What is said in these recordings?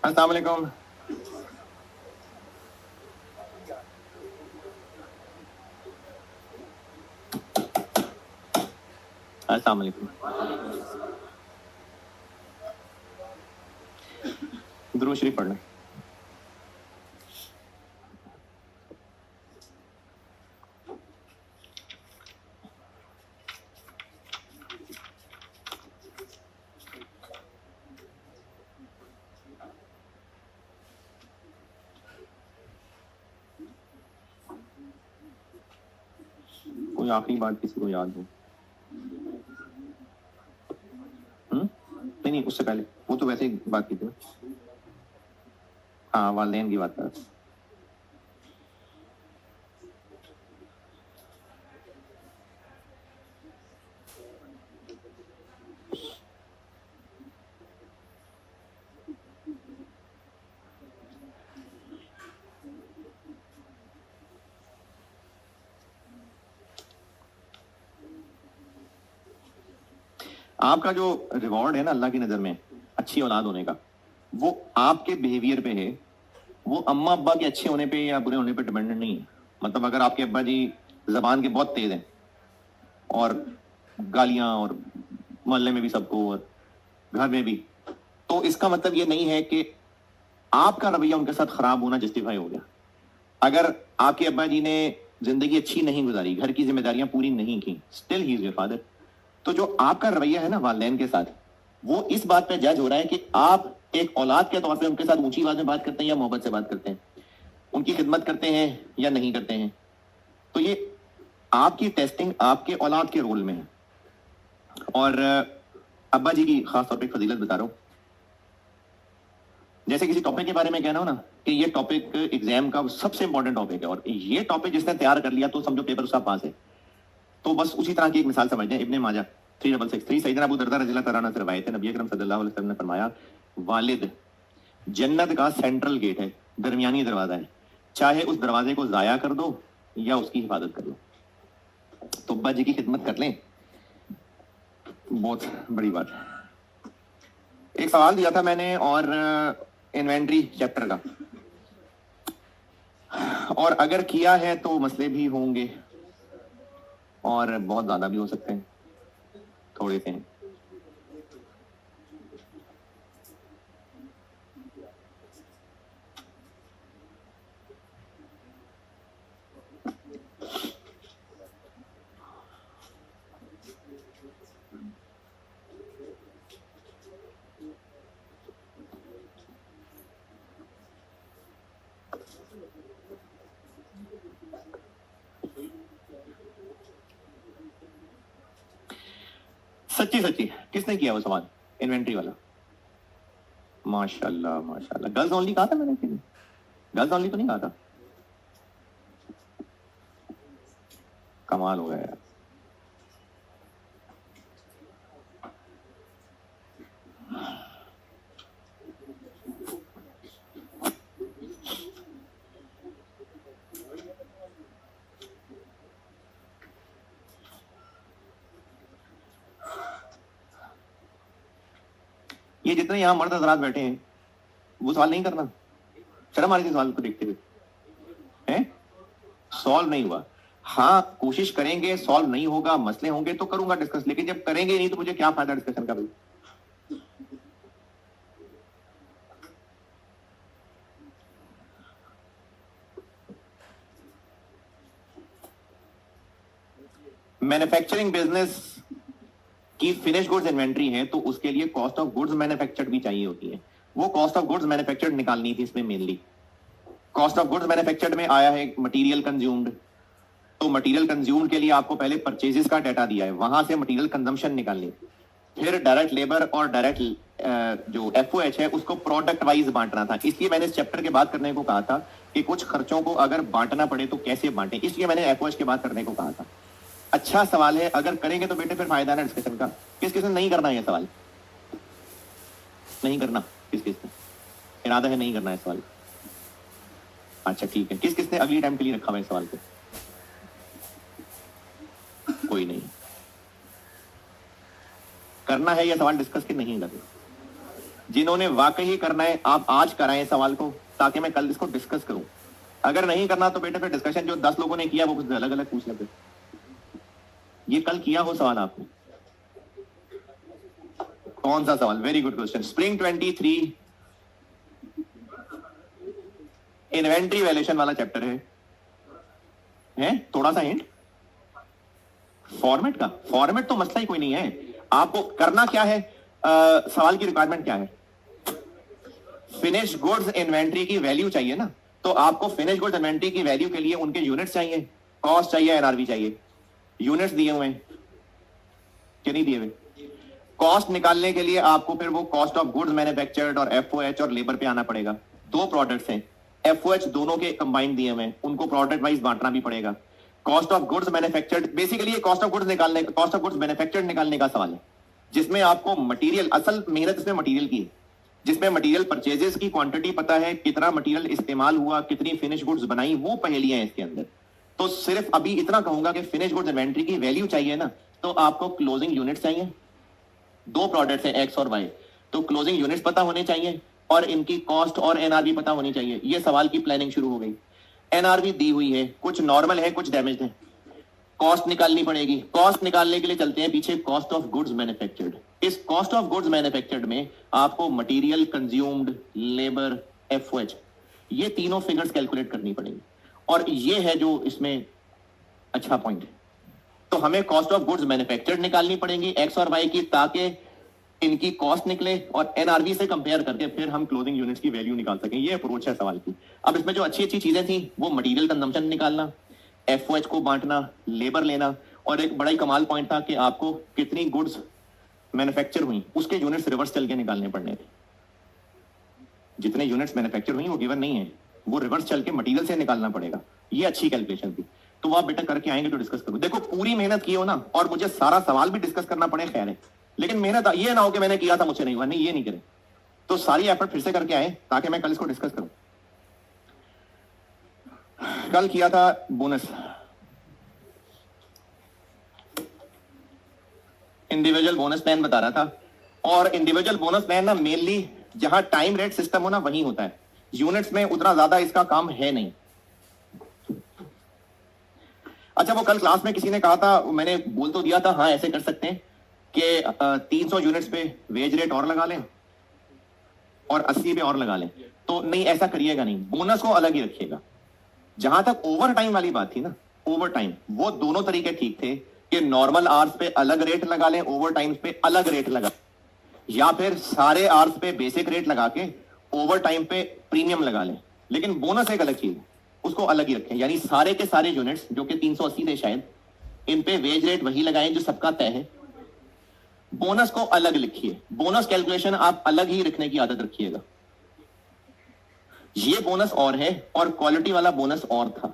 अस्सलाम वालेकुम। अस्सलाम वालेकुम। दुरूद शरीफ पढ़ना। कोई आखिरी बात किसी को याद हो? नहीं नहीं, उससे पहले वो तो वैसे ही बात की थी। हाँ, वालिदैन की बात कर। आपका जो रिवॉर्ड है ना अल्लाह की नज़र में अच्छी औलाद होने का, वो आपके बिहेवियर पे है। वो अम्मा अब्बा के अच्छे होने पे या बुरे होने पे डिपेंडेंट नहीं है। मतलब अगर आपके अब्बा जी जबान के बहुत तेज हैं और गालियां और मोहल्ले में भी सबको और घर में भी, तो इसका मतलब ये नहीं है कि आपका रवैया उनके साथ खराब होना जस्टिफाई हो गया। अगर आपके अब्बा जी ने जिंदगी अच्छी नहीं गुजारी, घर की जिम्मेदारियां पूरी नहीं की, still he is your father. तो जो आपका रवैया है ना वालिदैन के साथ, वो इस बात पे जज हो रहा है कि आप एक औलाद के तौर पे उनके साथ ऊंची आवाज में बात करते हैं या मोहब्बत से बात करते हैं, उनकी खिदमत करते हैं या नहीं करते हैं। तो ये आपकी टेस्टिंग आपके औलाद के रोल में है। और अब्बा जी की खास तौर पे फजीलत बता रहा हूं। जैसे किसी टॉपिक के बारे में कहना हो ना कि ये टॉपिक एग्जाम का सबसे इंपॉर्टेंट टॉपिक है और ये टॉपिक जिसने तैयार कर लिया तो समझो पेपर उसका पास है। तो बस उसी तरह की एक मिसाल समझ लें। इब्ने माजा 3663 सैयदना अबू दरदा रज़ियल्लाहु तआला अन्हु से रवायत है, नबी अकरम सल्लल्लाहु अलैहि वसल्लम ने फरमाया, वालिद जन्नत का सेंट्रल गेट है, दरमियानी दरवाजा है, चाहे उस दरवाजे को जाया कर दो या उसकी हिफाजत कर लो। तो अब्बा जी की खिदमत कर लें, बहुत बड़ी बात है। एक सवाल दिया था मैंने और इन्वेंट्री चैप्टर का, और अगर किया है तो मसले भी होंगे और बहुत ज्यादा भी हो सकते हैं, थोड़े से हैं। सच्ची सच्ची किसने किया वो सवाल? इन्वेंट्री वाला। माशाल्लाह माशाल्लाह। गर्ल्स ओनली कहा था मैंने? गर्ल्स ओनली तो नहीं कहा था। कमाल हो गया यार। ये जितने यहाँ मर्द हजरात बैठे हैं वो सवाल नहीं करना, शर्म आ रही थी सवाल को देखते हुए हैं? सॉल्व नहीं हुआ। हाँ, कोशिश करेंगे, सॉल्व नहीं होगा, मसले होंगे तो करूंगा डिस्कस, लेकिन जब करेंगे नहीं तो मुझे क्या फायदा डिस्कशन का भाई? मैन्युफैक्चरिंग बिजनेस की फिनिश गुड्स इन्वेंट्री है तो उसके लिए कॉस्ट ऑफ गुड्स मैन्युफैक्चर्ड भी चाहिए होती है। वो कॉस्ट ऑफ गुड्स मैन्युफैक्चर्ड निकालनी थी इसमें mainly. Cost of goods manufactured में आया है मटेरियल कंज्यूम्ड, तो मटेरियल कंज्यूम्ड के लिए आपको पहले परचेजेस का डाटा दिया है, वहां से मटेरियल कंजम्पशन निकालनी, फिर डायरेक्ट लेबर और डायरेक्ट जो एफओएच है उसको प्रोडक्ट वाइज बांटना था। इसलिए मैंने इस चैप्टर के बात करने को कहा था कि कुछ खर्चों को अगर बांटना पड़े तो कैसे बांटें, इसलिए मैंने एफओएच की बात करने को कहा था। अच्छा सवाल है, अगर करेंगे तो बेटे फिर फायदा ना डिस्कशन का। किस किस ने नहीं करना है ये सवाल? नहीं करना? किस किस ने इरादा है नहीं करना है सवाल? अच्छा ठीक है। किस किस ने अगली टाइम के लिए रखा हुआ है सवाल को? कोई नहीं करना है ये सवाल डिस्कस के नहीं करना। जिन्होंने वाकई करना है आप आज कराएं सवाल को, ताकि मैं कल इसको डिस्कस करूं। अगर नहीं करना तो बेटे फिर डिस्कशन जो 10 लोगों ने किया वो कुछ अलग अलग पूछ लेते। ये कल किया हो सवाल आपने? कौन सा सवाल? Very good question. Spring 23 inventory valuation वाला चैप्टर है? थोड़ा सा हिंट फॉर्मेट का। फॉर्मेट तो मसला ही कोई नहीं है, आपको करना क्या है, सवाल की रिक्वायरमेंट क्या है? फिनिश गुड्स इन्वेंट्री की वैल्यू चाहिए ना, तो आपको फिनिश गुड्स इन्वेंट्री की वैल्यू के लिए उनके यूनिट्स चाहिए, कॉस्ट चाहिए, एनआरवी चाहिए। यूनिट्स दिए हुए हैं कि नहीं दिए हुए? कॉस्ट निकालने के लिए आपको फिर वो कॉस्ट ऑफ गुड्स मैन्युफैक्चर्ड और एफओएच और लेबर पे आना पड़ेगा। दो प्रोडक्ट्स हैं, एफओएच दोनों के कंबाइंड दिए हुए हैं, उनको प्रोडक्ट वाइज बांटना भी पड़ेगा। Cost of goods manufactured, basically ये कॉस्ट ऑफ गुड्स निकालने, कॉस्ट ऑफ गुड्स मैन्युफैक्चर्ड निकालने का सवाल है, जिसमें आपको मटेरियल, असल मेहनत इसमें मटेरियल की है, जिसमें मटेरियल परचेजेस की क्वांटिटी पता है, कितना मटेरियल इस्तेमाल हुआ, कितनी फिनिश गुड्स बनाई, वो पहेलियां हैं इसके अंदर। तो सिर्फ अभी इतना कहूंगा कि फिनिश गुड्स इन्वेंट्री की वैल्यू चाहिए ना, तो आपको क्लोजिंग यूनिट्स चाहिए। दो प्रोडक्ट्स हैं एक्स और वाई, तो क्लोजिंग यूनिट्स पता होने चाहिए और इनकी कॉस्ट और एनआरवी पता होनी चाहिए। ये सवाल की प्लानिंग शुरू हो गई। एनआरवी दी हुई है, कुछ नॉर्मल है, कुछ डैमेज है, कॉस्ट निकालनी पड़ेगी। कॉस्ट निकालने के लिए चलते हैं पीछे कॉस्ट ऑफ गुड्स मैन्युफैक्चर्ड। इस कॉस्ट ऑफ गुड्स मैन्युफैक्चर्ड में आपको मटेरियल कंज्यूम्ड, लेबर, एफओएच, ये तीनों फिगर्स कैलकुलेट करनी पड़ेंगी, और ये है जो इसमें अच्छा पॉइंट है। तो हमें कॉस्ट ऑफ गुड्स मैन्युफैक्चर्ड निकालनी पड़ेंगी एक्स और वाई की, ताकि इनकी कॉस्ट निकले और एनआरवी से कंपेयर करके फिर हम क्लोजिंग यूनिट्स की वैल्यू निकाल सकें। ये अप्रोच है सवाल की। अब इसमें जो अच्छी अच्छी चीजें थी वो मटेरियल कंजम्पशन निकालना, एफओएच को बांटना, लेबर लेना, और एक बड़ा ही कमाल पॉइंट था कि आपको कितनी गुड्स मैन्युफैक्चर हुई उसके यूनिट्स रिवर्स चल के निकालने पड़ने थे। जितने यूनिट्स मैन्युफैक्चर हुई वो गिवन नहीं है, वो रिवर्स चल के मटेरियल से निकालना पड़ेगा। ये अच्छी कैलकुलेशन थी, तो वो आप बेटा करके आएंगे तो डिस्कस करो। देखो पूरी मेहनत की हो ना, और मुझे सारा सवाल भी डिस्कस करना पड़े खैर है, लेकिन मेहनत ये ना हो कि मैंने किया था मुझसे नहीं हुआ, नहीं, ये नहीं करे। तो सारी एफर्ट फिर से करके आए ताकि मैं कल इसको डिस्कस करूं। कल किया था बोनस, इंडिविजुअल बोनस प्लान बता रहा था, और इंडिविजुअल बोनस प्लान ना मेनली जहां टाइम रेट सिस्टम हो ना वहीं होता है, यूनिट्स में उतना ज्यादा इसका काम है नहीं। अच्छा, वो कल क्लास में किसी ने कहा था, मैंने बोल तो दिया था हाँ ऐसे कर सकते हैं कि 300 यूनिट्स पे वेज रेट और लगा लें और 80 पे और लगा लें। तो नहीं, ऐसा करिएगा नहीं, बोनस को अलग ही रखिएगा। जहां तक ओवर टाइम वाली बात थी ना, ओवर टाइम, वो दोनों तरीके ठीक थे कि नॉर्मल आवर्स पे अलग रेट लगा लें, ओवर टाइम पे अलग रेट लगा, या फिर सारे आवर्स पे बेसिक रेट लगा के ओवर टाइम पे प्रीमियम लगा लें। लेकिन बोनस एक अलग चीज है, उसको अलग ही रखें। यानी सारे के सारे यूनिट्स जो कि 380 थे शायद, इन पे वेज रेट वही लगाएं जो सबका तय है। बोनस को अलग लिखिए, बोनस कैलकुलेशन आप अलग ही रखने की आदत रखिएगा। ये बोनस और है और क्वालिटी वाला बोनस और था,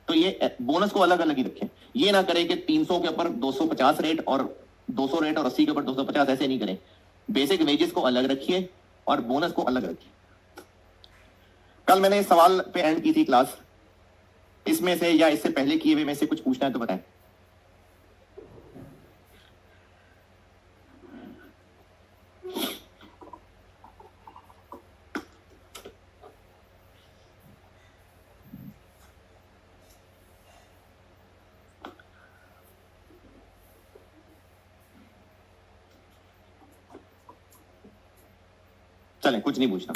तो ये बोनस को अलग अलग ही रखें। ये ना करें कि 300 के ऊपर 250 रेट और 200 रेट और 80 के ऊपर 250, ऐसे नहीं करें। बेसिक वेजेस को अलग रखिए और बोनस को अलग रखिए। कल मैंने इस सवाल पे एंड की थी क्लास, इसमें से या इससे पहले किए हुए में से कुछ पूछना है तो बताएं। चलें, कुछ नहीं पूछना।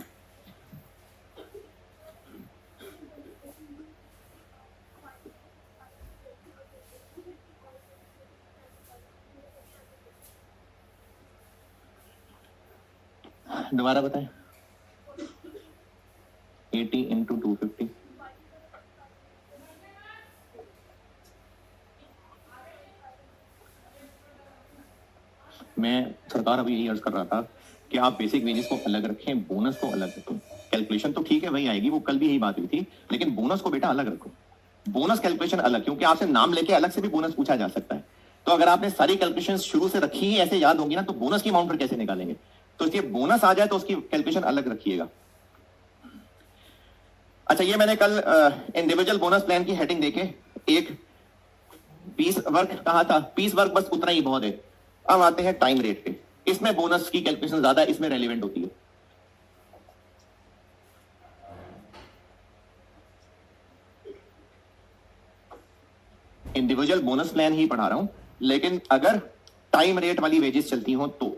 दोबारा बताएं। 80 इंटू 250, मैं सरकार अभी यही अर्ज कर रहा था कि आप बेसिक वेजेस को अलग रखें, बोनस को अलग रखें। कैलकुलेशन तो ठीक है वही आएगी, वो कल भी यही बात हुई थी, लेकिन बोनस को बेटा अलग रखो। बोनस कैलकुलेशन अलग, क्योंकि आपसे नाम लेके अलग से भी बोनस पूछा जा सकता है। तो अगर आपने सारी कैलकुलेशन शुरू से रखी ही ऐसे याद होंगी ना, तो बोनस की अमाउंट पर कैसे निकालेंगे? तो इसलिए बोनस आ जाए तो उसकी कैलकुलेशन अलग रखिएगा। अच्छा, ये मैंने कल इंडिविजुअल बोनस प्लान की हेडिंग देके एक पीस वर्क कहा था, पीस वर्क बस उतना ही बहुत है। अब आते हैं टाइम रेट पे। इसमें बोनस की कैलकुलेशन ज्यादा इसमें रेलिवेंट होती है। इंडिविजुअल बोनस प्लान ही पढ़ा रहा हूं, लेकिन अगर टाइम रेट वाली वेजेस चलती हो तो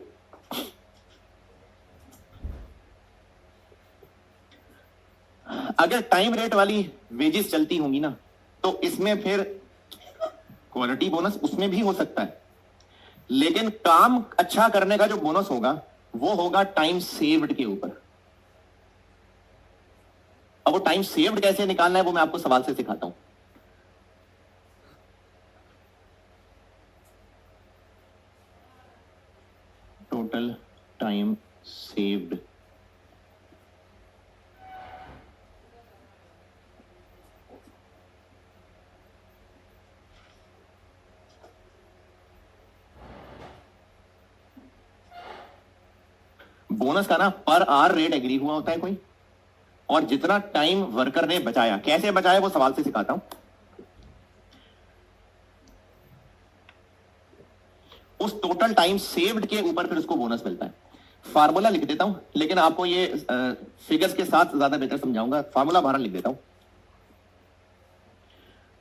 अगर टाइम रेट वाली वेजेस चलती होंगी ना तो इसमें फिर क्वालिटी बोनस उसमें भी हो सकता है, लेकिन काम अच्छा करने का जो बोनस होगा वो होगा टाइम सेव्ड के ऊपर। अब वो टाइम सेव्ड कैसे निकालना है वो मैं आपको सवाल से सिखाता हूं। टोटल टाइम सेव्ड बोनस का ना पर आवर रेट एग्री हुआ होता है कोई, और जितना टाइम वर्कर ने बचाया, कैसे बचाया वो सवाल से सिखाता हूं। उस टोटल टाइम सेव्ड के ऊपर फिर उसको बोनस मिलता है। फार्मूला लिख देता हूं, लेकिन आपको ये फिगर्स के साथ ज्यादा बेहतर समझाऊंगा। फार्मूला बाहर लिख देता हूं।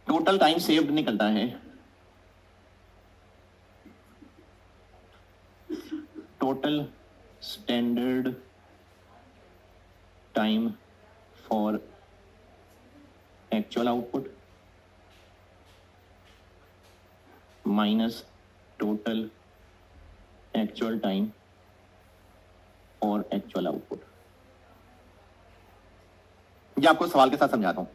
टोटल टाइम सेव्ड निकलता है total standard time for actual output minus total actual time और एक्चुअल आउटपुट। ये आपको सवाल के साथ समझाता हूं।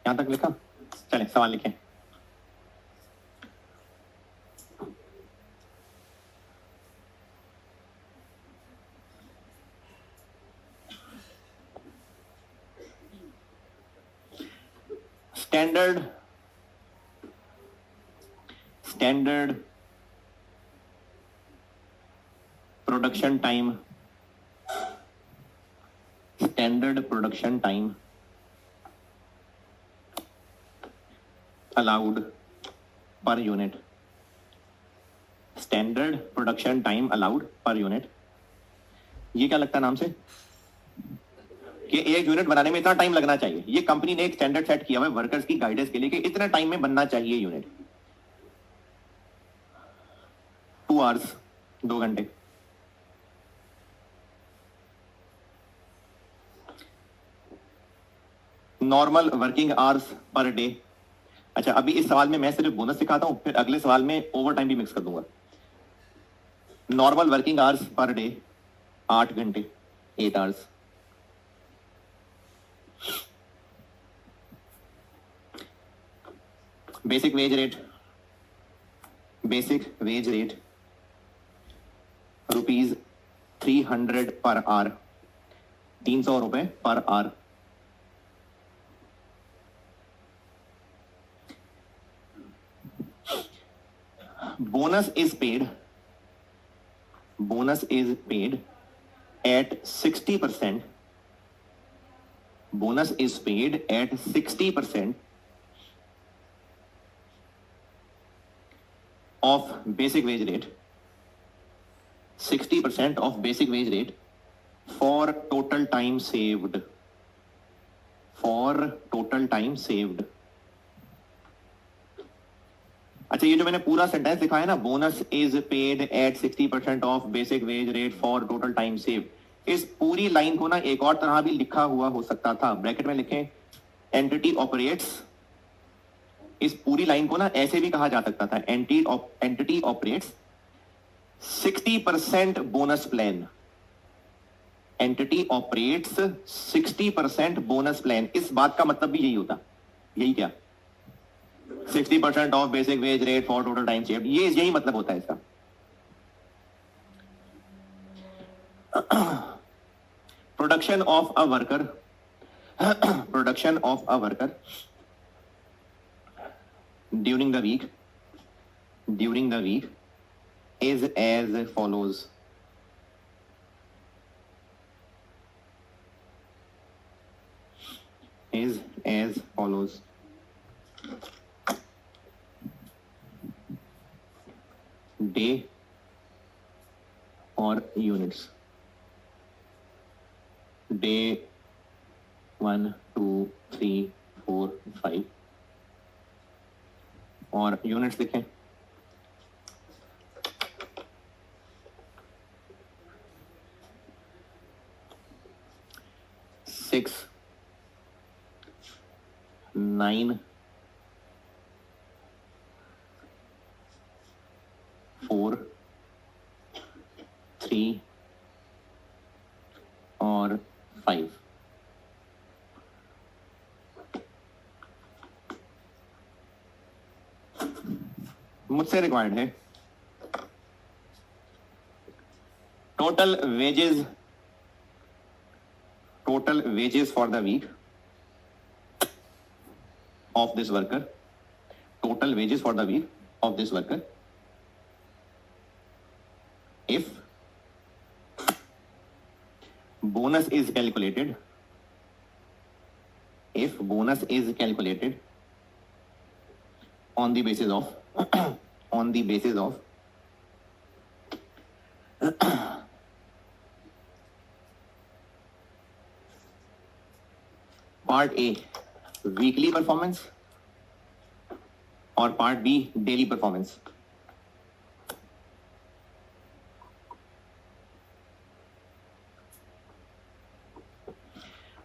यहां तक लिखा? चले सवाल लिखें। Standard production time allowed per unit। Standard production time allowed per unit, ये क्या लगता है नाम से कि एक यूनिट बनाने में इतना टाइम लगना चाहिए। ये कंपनी ने एक स्टैंडर्ड सेट किया हुआ है वर्कर्स की गाइडेंस के लिए कि इतना टाइम में बनना चाहिए यूनिट। 2 आवर्स, 2 घंटे। Normal working hours per day. अच्छा, अभी इस सवाल में मैं सिर्फ बोनस सिखाता हूं, फिर अगले सवाल में ओवर टाइम भी मिक्स कर दूंगा। Normal working hours per day 8 घंटे, 8 hours. Basic wage rate rupees 300 per hour, 300 रुपए per hour. bonus is paid at 60%. Bonus is paid at 60% of basic wage rate, 60% of basic wage rate for total time saved, अच्छा, ये जो मैंने पूरा sentence लिखा है ना, bonus is paid at 60% of basic wage rate for total time save, इस पूरी लाइन को ना एक और तरह भी लिखा हुआ हो सकता था, ब्रैकेट में लिखें एंटिटी ऑपरेट्स। इस पूरी लाइन को ना ऐसे भी कहा जा सकता था, entity operates 60% bonus plan. Entity operates 60% bonus plan. इस बात का मतलब भी यही होता, यही क्या, 60% of basic wage rate for total time saved, ये यही मतलब होता है इसका। Production of a worker, production of a worker during the week is as follows. Is as follows. Day or units. Day 1, 2, 3, 4, 5 और यूनिट्स लिखें। सिक्स, 9, 4, 3 और 5। मुझसे रिक्वायर्ड है total wages for the week of this worker, total wages for the week of this worker if bonus is calculated, on the basis of part A weekly performance और part B daily performance।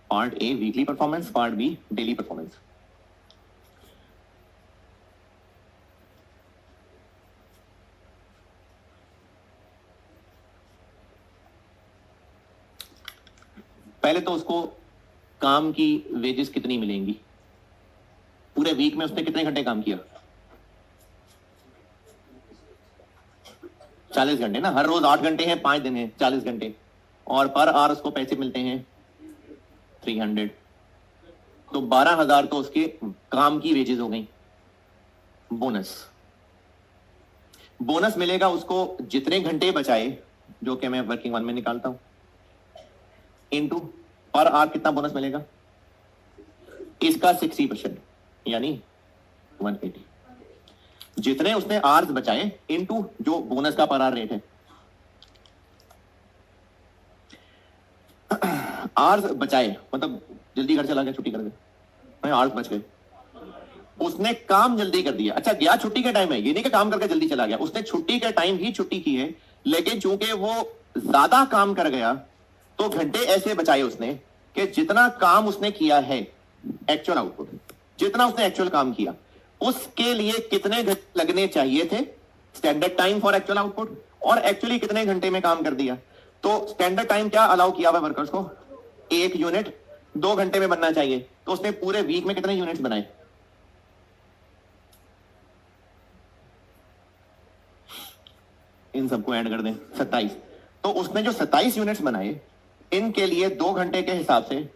Part A weekly performance, part B daily performance। पहले तो उसको काम की wages कितनी मिलेंगी, पूरे week में उसने कितने घंटे काम किया, 40 घंटे ना, हर रोज 8 घंटे हैं, 5 दिन हैं, 40 घंटे, और पर आवर उसको पैसे मिलते हैं 300, तो 12,000 तो उसके काम की वेजेस हो गई। बोनस मिलेगा उसको जितने घंटे बचाए, जो कि मैं वर्किंग वन में निकालता हूं, इनटू पर आवर कितना बोनस मिलेगा, इसका 60% यानी 180। जितने उसने आवर्स बचाए इनटू जो बोनस का पर आवर रेट है। आवर्स बचाए मतलब जल्दी घर चला गया, छुट्टी कर गया, आवर्स बच गए, उसने काम जल्दी कर दिया। अच्छा, गया छुट्टी के टाइम है, ये नहीं कि काम करके जल्दी चला गया, उसने छुट्टी के टाइम ही छुट्टी की है, लेकिन चूंकि वो ज्यादा काम कर गया तो घंटे ऐसे बचाए उसने कि जितना काम उसने किया है, एक्चुअल आउटपुट, जितना उसने एक्चुअल काम किया उसके लिए कितने घंटे लगने चाहिए थे, standard time for actual output, और एक्चुअली कितने घंटे में काम कर दिया। तो स्टैंडर्ड टाइम क्या अलाउ किया हुआ वर्कर्स को, 1 यूनिट 2 घंटे में बनना चाहिए, तो उसने पूरे वीक में कितने यूनिट्स बनाए, इन सबको ऐड कर दें 27। तो उसने जो 27 यूनिट्स बनाए, इनके लिए 2 घंटे के हिसाब से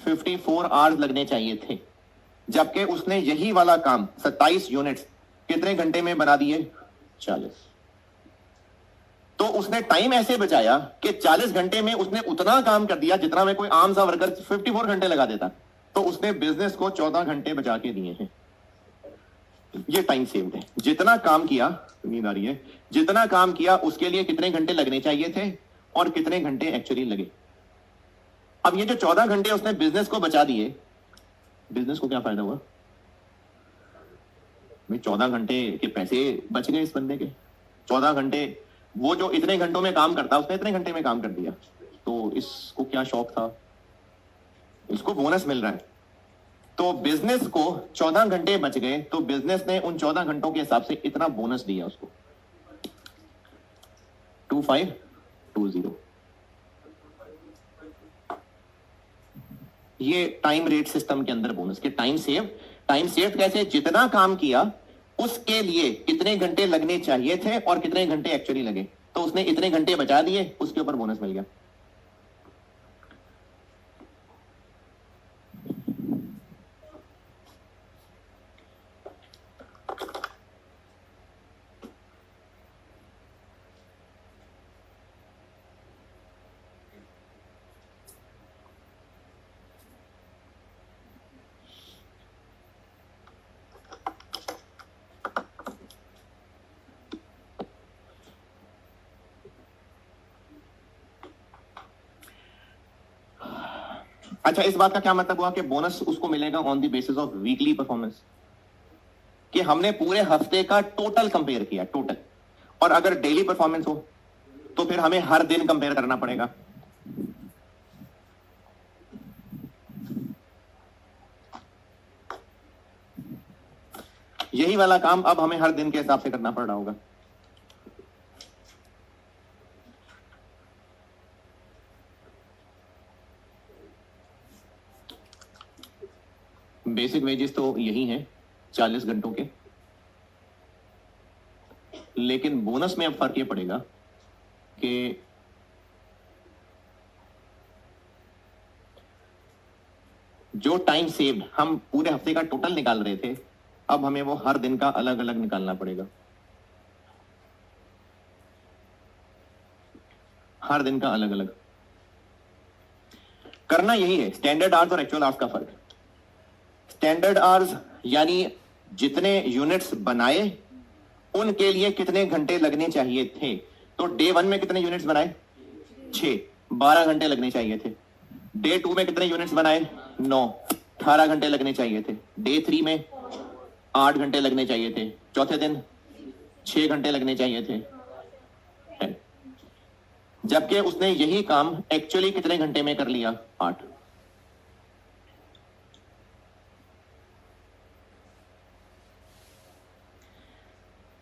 54 आवर्स लगने चाहिए थे, जबकि उसने यही वाला काम 27 यूनिट्स कितने घंटे में बना दिए, 40। तो उसने टाइम ऐसे बचाया कि 40 घंटे में उसने उतना काम कर दिया जितना में कोई आम सा वर्कर 54 घंटे लगा देता। तो उसने बिजनेस को 14 घंटे बचा के दिए हैं। ये टाइम सेव्ड है। जितना काम किया, नींद आ रही है, जितना काम किया उसके लिए कितने घंटे लगने चाहिए थे और कितने घंटे एक्चुअली लगे। अब ये जो 14 घंटे उसने बिजनेस को बचा दिए, बिजनेस को क्या फायदा हुआ, 14 घंटे के पैसे बच गए इस बंदे के। 14 घंटे, वो जो इतने घंटों में काम करता उसने इतने घंटे में काम कर दिया। तो इसको क्या शौक था, इसको बोनस मिल रहा है। तो बिजनेस को 14 घंटे बच गए, तो बिजनेस ने उन 14 घंटों के हिसाब से इतना बोनस दिया उसको, 2520। ये टाइम रेट सिस्टम के अंदर बोनस के टाइम सेव कैसे, जितना काम किया उसके लिए कितने घंटे लगने चाहिए थे और कितने घंटे एक्चुअली लगे, तो उसने इतने घंटे बचा दिए, उसके ऊपर बोनस मिल गया। अच्छा, इस बात का क्या मतलब हुआ कि बोनस उसको मिलेगा on the basis of weekly performance, कि हमने पूरे हफ्ते का टोटल कंपेयर किया, टोटल। और अगर डेली परफॉर्मेंस हो तो फिर हमें हर दिन कंपेयर करना पड़ेगा। यही वाला काम अब हमें हर दिन के हिसाब से करना पड़ रहा होगा। बेसिक वेजेस तो यही हैं 40 घंटों के, लेकिन बोनस में अब फर्क ये पड़ेगा कि जो टाइम सेव्ड हम पूरे हफ्ते का टोटल निकाल रहे थे, अब हमें वो हर दिन का अलग अलग निकालना पड़ेगा, हर दिन का अलग अलग करना। यही है स्टैंडर्ड आवर्स और एक्चुअल आवर्स का फर्क। स्टैंडर्ड आवर्स यानी जितने यूनिट्स बनाए उनके लिए कितने घंटे लगने चाहिए थे। तो डे 1 में कितने यूनिट्स बनाए, 6, 12 घंटे लगने चाहिए थे। डे 2 में कितने यूनिट्स बनाए, 9, 18 घंटे लगने चाहिए थे। डे 3 में 8 घंटे लगने चाहिए थे। चौथे दिन 6 घंटे लगने चाहिए थे। जबकि उसने यही काम एक्चुअली कितने घंटे में कर लिया, 8।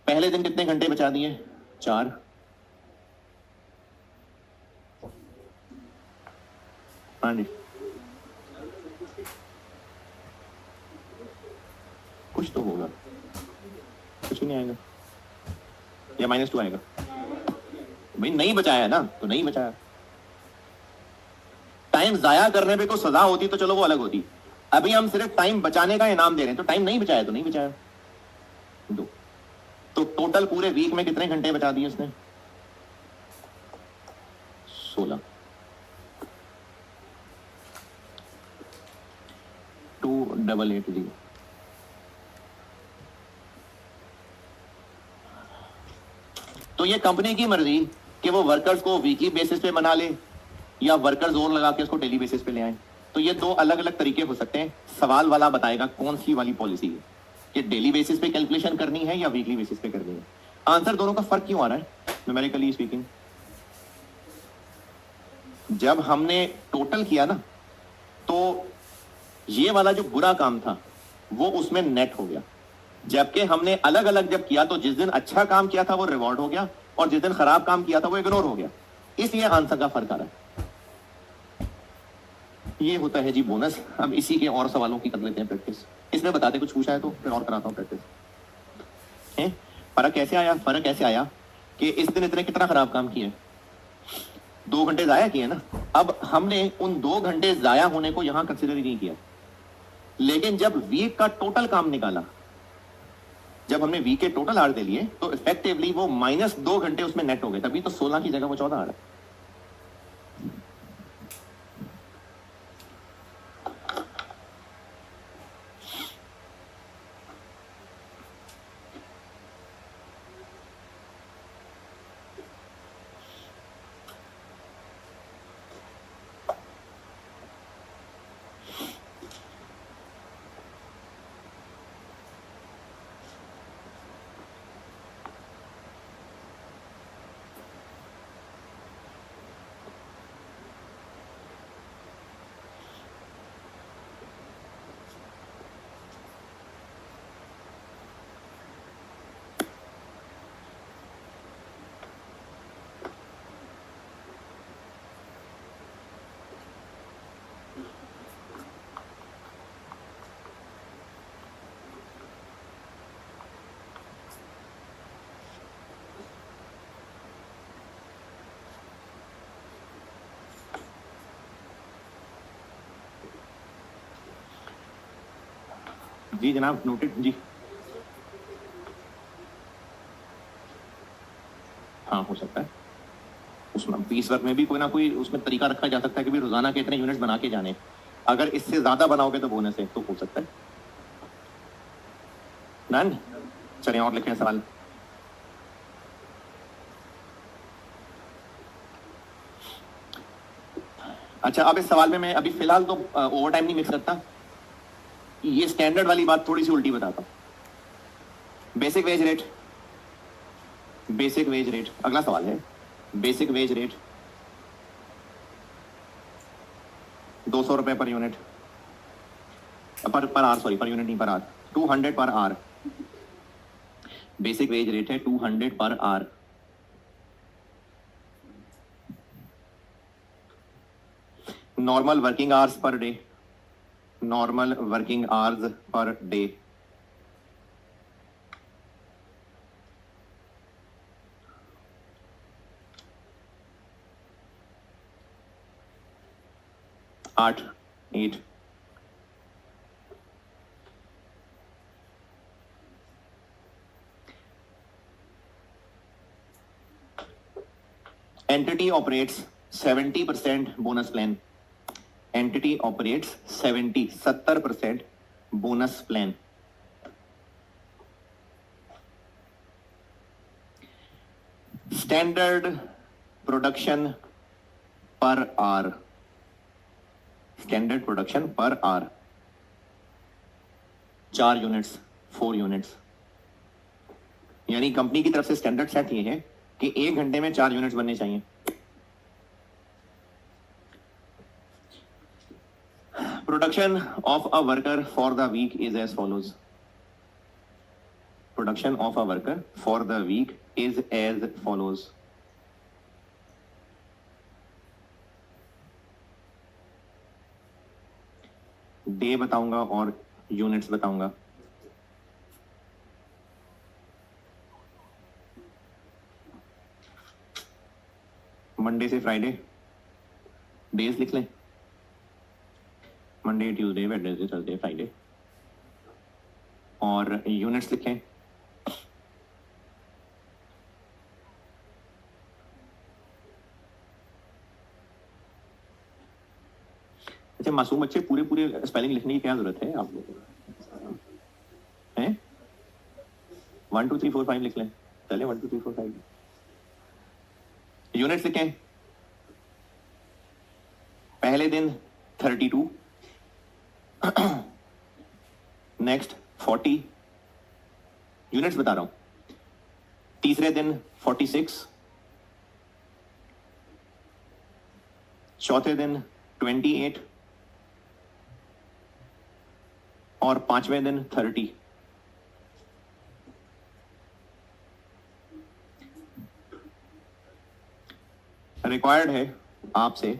पहले दिन कितने घंटे बचा दिए, 4। हाँ जी, कुछ तो होगा, कुछ नहीं आएगा या -2 आएगा। भाई नहीं बचाया ना, तो नहीं बचाया। टाइम जाया करने पे कोई सजा होती तो चलो वो अलग होती। अभी हम सिर्फ टाइम बचाने का इनाम दे रहे हैं, तो टाइम नहीं बचाया तो नहीं बचाया। 2। तो टोटल पूरे वीक में कितने घंटे बचा दिए उसने, 16। 2880। तो ये कंपनी की मर्जी कि वो वर्कर्स को वीकली बेसिस पे मना ले या वर्कर जोर लगा के उसको डेली बेसिस पे ले आए। तो ये 2 अलग अलग तरीके हो सकते हैं। सवाल वाला बताएगा कौन सी वाली पॉलिसी है, कि डेली बेसिस पे कैलकुलेशन करनी है या वीकली बेसिस पे करनी है। आंसर दोनों का फर्क क्यों आ रहा है, न्यूमेरिकली स्पीकिंग। जब हमने टोटल किया ना, तो ये वाला जो बुरा काम था वो उसमें नेट हो गया, जबकि हमने अलग अलग जब किया तो जिस दिन अच्छा काम किया था वो रिवॉर्ड हो गया और जिस दिन खराब काम किया था वो इग्नोर हो गया। इसलिए आंसर का फर्क आ रहा है। ये होता है जी बोनस। अब इसी के और सवालों की कर लेते हैं प्रैक्टिस। इसमें बताते कुछ पूछा है तो फिर और कराता हूँ प्रैक्टिस। फर्क कैसे आया, फर्क ऐसे आया कि इस दिन इतने कितना खराब काम किया, 2 घंटे जाया किए ना। अब हमने उन 2 घंटे जाया होने को यहां कंसिडर नहीं किया, लेकिन जब वीक का टोटल काम निकाला, जब हमने वीक के टोटल आवर दे लिए, तो इफेक्टिवली वो -2 घंटे उसमें नेट हो गए। तभी तो 16 की जगह वो 14 आ रहा है। जी जनाब, नोटेड जी। हाँ हो सकता है, उसमें पीस वर्क में भी कोई ना कोई उसमें तरीका रखा जा सकता है कि भी रोजाना के इतने यूनिट्स बना के जाने, अगर इससे ज्यादा बनाओगे तो बोनस है, तो हो सकता है। डन, चलिए और लिखें सवाल। अच्छा, अब इस सवाल में मैं अभी फिलहाल तो ओवर टाइम नहीं मिक्स करता, ये स्टैंडर्ड वाली बात थोड़ी सी उल्टी बताता हूं। Basic wage rate, basic wage rate अगला सवाल है। बेसिक वेज रेट 200 रुपए पर यूनिट, पर आर, सॉरी पर यूनिट नहीं, पर are, 200 per are. Basic wage rate है 200 per hour. Normal working hours per day, normal working hours per day, आठ, 8। Entity operates 70% bonus plan, entity operates 70% bonus plan. Standard production per hour, standard production per hour 4 units, 4 units, यानी company की तरफ से standard set ये है कि 1 घंटे में 4 यूनिट्स बनने चाहिए। Production of a worker for the week is as follows, production of a worker for the week is as follows. Day बताऊंगा और यूनिट्स बताऊंगा। मंडे से फ्राइडे डेज लिख लें, Monday Tuesday Wednesday Thursday Friday, और units लिखें। अच्छा मासूम बच्चे, पूरे पूरे स्पेलिंग लिखने की क्या जरूरत है आप लोगों को? हैं 1 2 3 4 5 लिख लें, चले 1 2 3 4 5। यूनिट्स लिखें। पहले दिन 32, नेक्स्ट 40, यूनिट्स बता रहा हूं। तीसरे दिन 46, चौथे दिन 28 और पांचवें दिन 30। रिक्वायर्ड है आपसे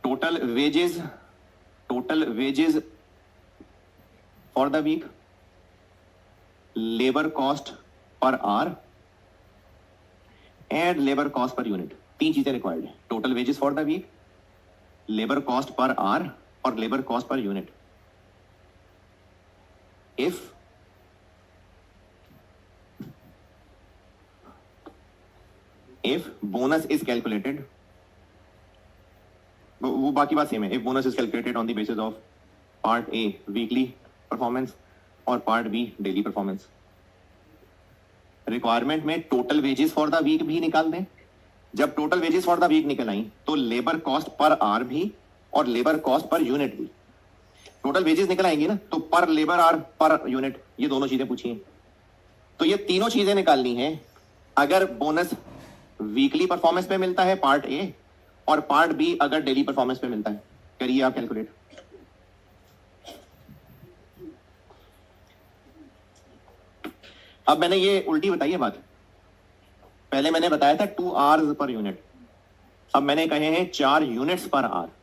total wages, total wages for the week, labour cost per hour and labour cost per unit. 3 चीजें रिक्वायर्ड है, total wages for the week, labour cost per hour और labour cost per unit. If bonus is calculated, वो बाकी बात same है। If bonus is calculated on the basis of part A weekly performance और part B daily performance. Requirement में total wages for the week भी निकाल दें। जब total wages for the week निकल आई तो लेबर कॉस्ट पर आवर भी और लेबर कॉस्ट पर यूनिट भी। टोटल वेजेस निकल आएंगी ना, तो पर लेबर आवर पर यूनिट, ये दोनों चीजें पूछी हैं। तो ये तीनों चीजें निकालनी है। अगर बोनस वीकली परफॉर्मेंस पे मिलता है पार्ट ए, और पार्ट बी अगर डेली परफॉर्मेंस पे मिलता है। करिए आप कैलकुलेट। अब मैंने ये उल्टी बताई है बात, पहले मैंने बताया था 2 आवर्स पर यूनिट, अब मैंने कहे हैं 4 यूनिट्स पर आवर।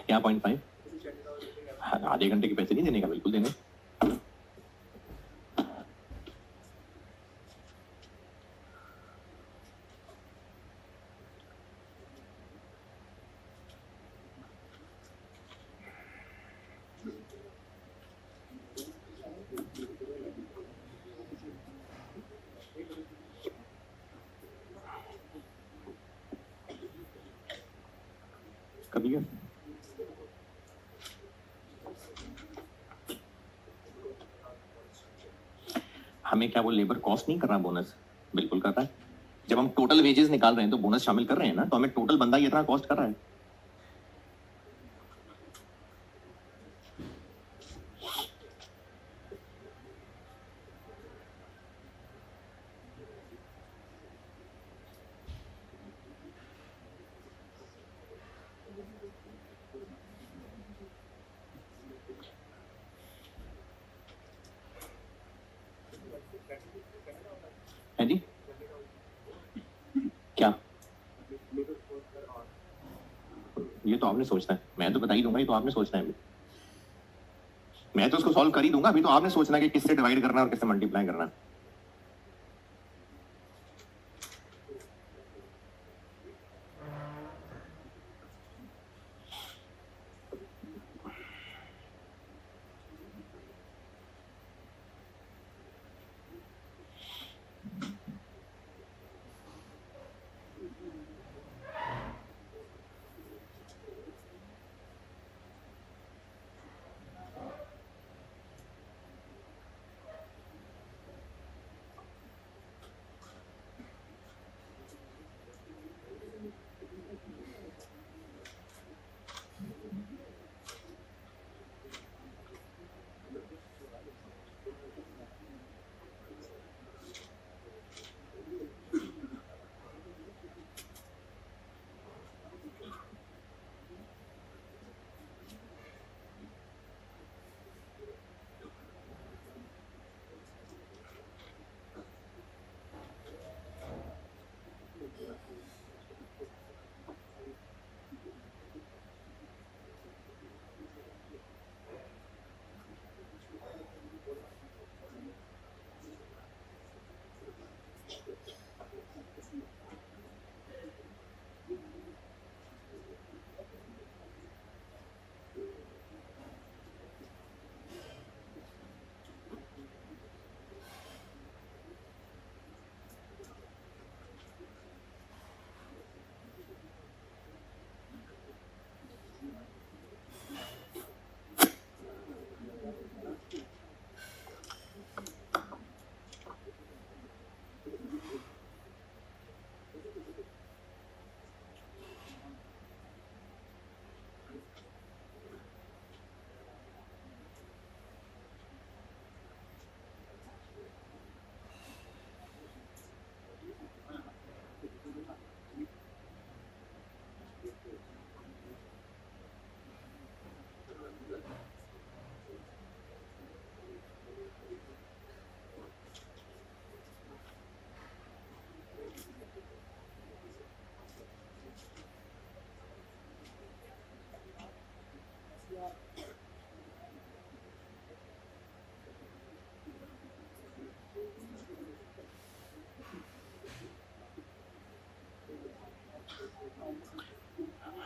क्या 0.5? आधे घंटे के पैसे नहीं देने का, बिल्कुल देने। कभी क्या हमें क्या वो लेबर कॉस्ट नहीं कर रहा बोनस? बिल्कुल कर रहा है। जब हम टोटल वेजेस निकाल रहे हैं तो बोनस शामिल कर रहे हैं ना, तो हमें टोटल बंदा ये इतना कॉस्ट कर रहा है। है जी? क्या? ये तो आपने सोचना है, मैं तो बता ही दूंगा, ये तो आपने सोचना है। मैं तो उसको सॉल्व कर ही दूंगा, अभी तो आपने सोचना है कि किससे डिवाइड करना है और किससे मल्टीप्लाई करना है।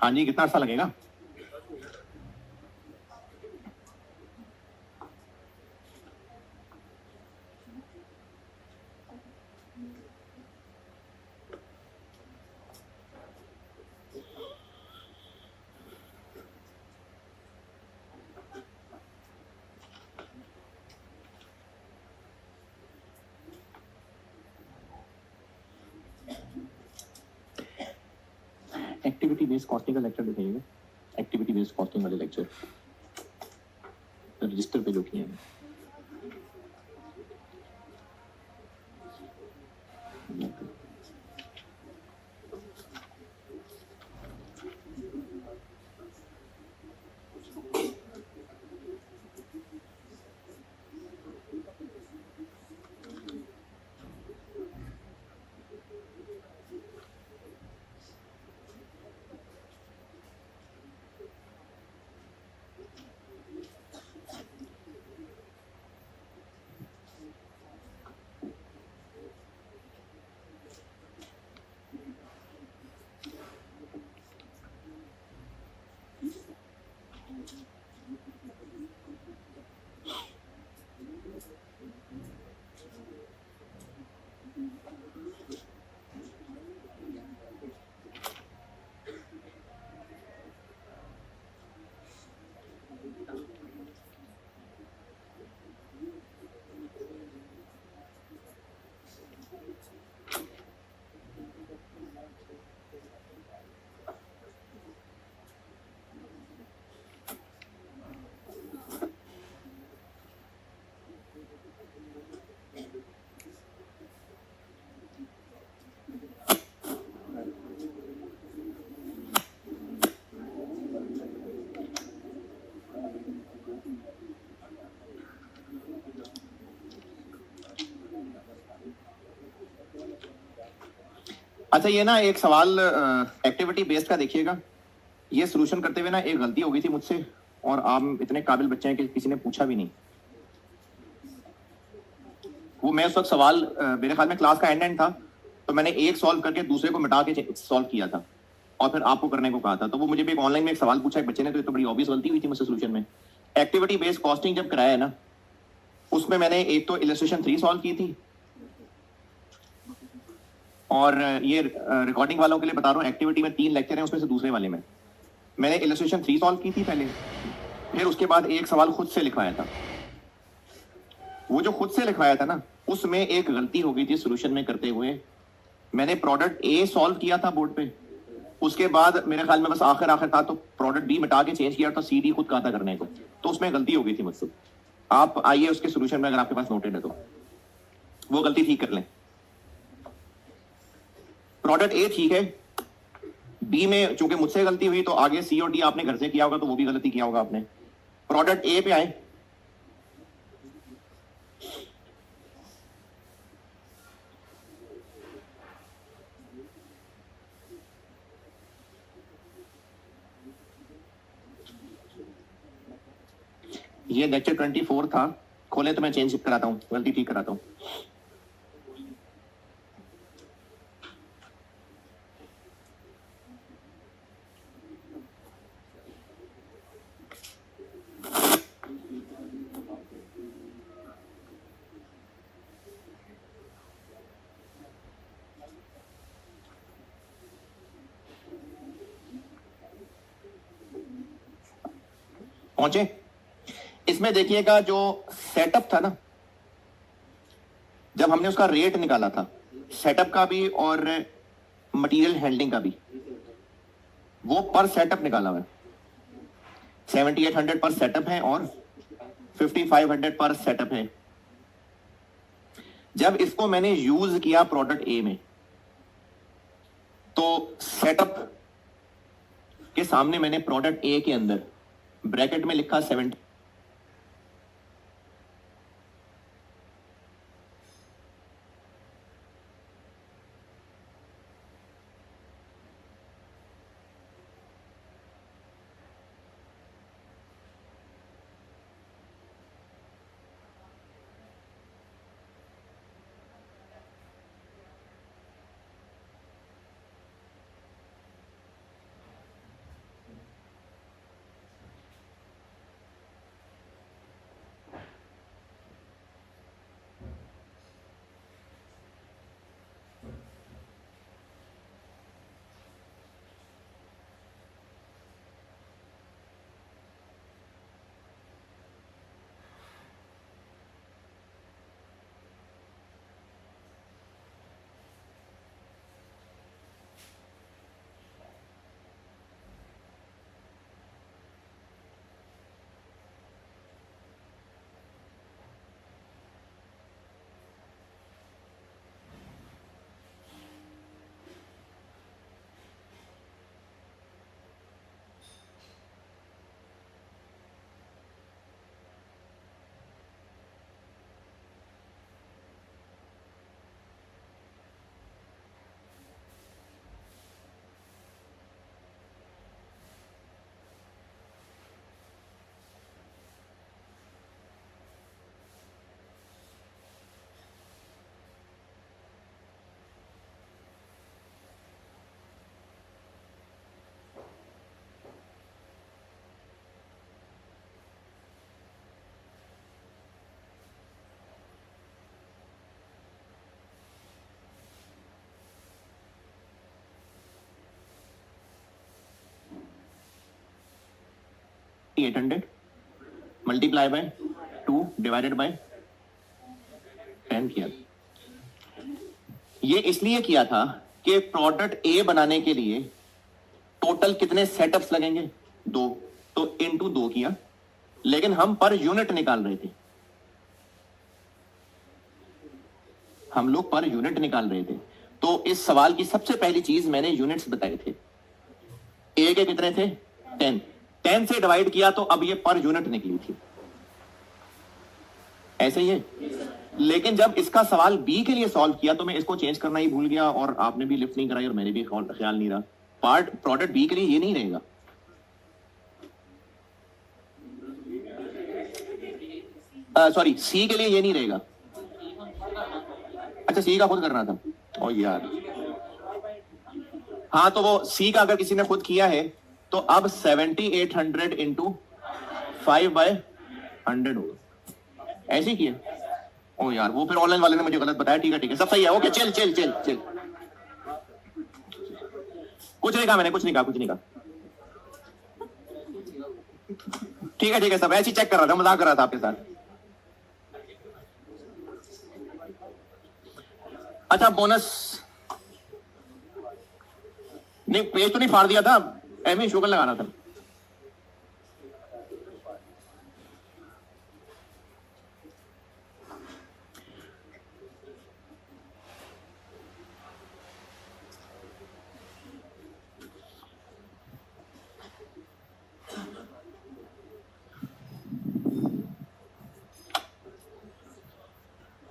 हाँ जी, कितना अर्सा लगेगा? एक्टिविटी बेस्ड कॉस्टिंग का लेक्चर दिखाइएगा, एक्टिविटी बेस्ड कॉस्टिंग वाले लेक्चर रजिस्टर पे जो किए हैं। अच्छा ये ना एक सवाल एक्टिविटी बेस्ड का देखिएगा। ये सोल्यूशन करते हुए ना एक गलती हो गई थी मुझसे, और आप इतने काबिल बच्चे हैं कि किसी ने पूछा भी नहीं। वो मैं उस वक्त सवाल मेरे ख्याल में क्लास का एंड था, तो मैंने एक सॉल्व करके दूसरे को मिटा के सॉल्व किया था और फिर आपको करने को कहा था। तो वो मुझे भी एक ऑनलाइन में एक सवाल पूछा एक बच्चे ने, तो ये तो बड़ी ऑब्वियस गलती हुई थी मुझसे सोल्यूशन में। एक्टिविटी बेस्ड कॉस्टिंग जब कराया है ना, उसमें मैंने एक तो इलस्ट्रेशन 3 सॉल्व की थी, और ये रिकॉर्डिंग वालों के लिए बता रहा हूँ, एक्टिविटी में 3 लेक्चर हैं, उसमें से दूसरे वाले में मैंने इलस्ट्रेशन 3 सॉल्व की थी पहले, फिर उसके बाद एक सवाल खुद से लिखवाया था। वो जो खुद से लिखवाया था ना, उसमें एक गलती हो गई थी सोल्यूशन में करते हुए। मैंने प्रोडक्ट ए सॉल्व किया था बोर्ड पे, उसके बाद मेरे ख्याल में बस आखिर था तो प्रोडक्ट बी मिटा के चेंज किया था, सी डी खुद कहा था करने को, तो उसमें गलती हो गई थी मुझसे। आप आइए उसके सोल्यूशन में, अगर आपके पास नोटेड है तो वो गलती ठीक कर लें। प्रोडक्ट ए ठीक है, बी में चूंकि मुझसे गलती हुई तो आगे सी और डी आपने घर से किया होगा, तो वो भी गलती किया होगा आपने। प्रोडक्ट ए पे आए, ये लेक्चर 24 था, खोले तो मैं चेंज कराता हूँ, गलती ठीक कराता हूँ। पहुंचे? इसमें देखिएगा जो सेटअप था ना, जब हमने उसका रेट निकाला था, सेटअप का भी और मटेरियल हैंडलिंग का भी, वो पर सेटअप निकाला हुआ है। 7800 पर सेटअप है और 5500 पर सेटअप है। जब इसको मैंने यूज किया प्रोडक्ट ए में, तो सेटअप के सामने मैंने प्रोडक्ट ए के अंदर ब्रैकेट में लिखा 70, $800 मल्टीप्लाई बाय 2 डिवाइडेड बाय 10 किया। ये इसलिए किया था कि प्रोडक्ट ए बनाने के लिए टोटल कितने सेटअप्स लगेंगे, 2, तो इनटू 2 किया, लेकिन हम पर यूनिट निकाल रहे थे, हम लोग पर यूनिट निकाल रहे थे। तो इस सवाल की सबसे पहली चीज मैंने यूनिट्स बताए थे। ए के कितने थे? 10, 10 से डिवाइड किया तो अब ये पर यूनिट निकली थी, ऐसे ही है। लेकिन जब इसका सवाल बी के लिए सॉल्व किया तो मैं इसको चेंज करना ही भूल गया, और आपने भी लिफ्ट नहीं कराई और मैंने भी ख्याल नहीं रहा। पार्ट प्रोडक्ट बी के लिए ये नहीं रहेगा। सॉरी, सी के लिए ये नहीं रहेगा। अच्छा, सी का खुद करना था। ओ यार, हाँ, तो वो सी का अगर किसी ने खुद किया है तो अब 7800 इंटू 5/100 होगा। ऐसे ही किया। ओ यार, वो फिर ऑनलाइन वाले ने मुझे गलत बताया। ठीक है, ठीक है, सब सही है। Okay, chill chill chill chill. कुछ नहीं कहा मैंने, कुछ नहीं कहा, कुछ नहीं कहा। ठीक है, ठीक है, सब ऐसे ही चेक कर रहा था, मजाक कर रहा था आपके साथ। अच्छा, बोनस नहीं, पेज तो नहीं फाड़ दिया था, एम शुगर लगाना था।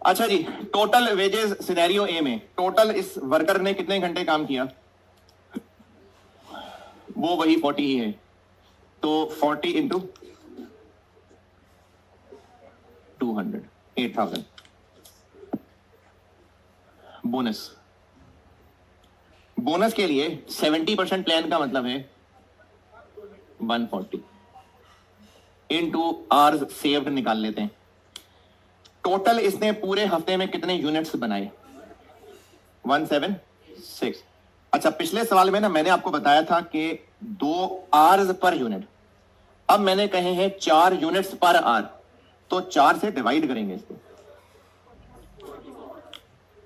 अच्छा जी, टोटल वेजेस सिनेरियो ए में टोटल इस वर्कर ने कितने घंटे काम किया, वो वही 40 ही है। तो 40 इंटू 200, 8000। बोनस, बोनस के लिए 70% प्लान का मतलब है 140 इंटू आवर्स सेव्ड निकाल लेते हैं। टोटल इसने पूरे हफ्ते में कितने यूनिट्स बनाए, 176। अच्छा, पिछले सवाल में ना मैंने आपको बताया था कि 2 आवर्स पर यूनिट, अब मैंने कहे हैं 4 यूनिट्स पर आवर, तो 4 से डिवाइड करेंगे इसको।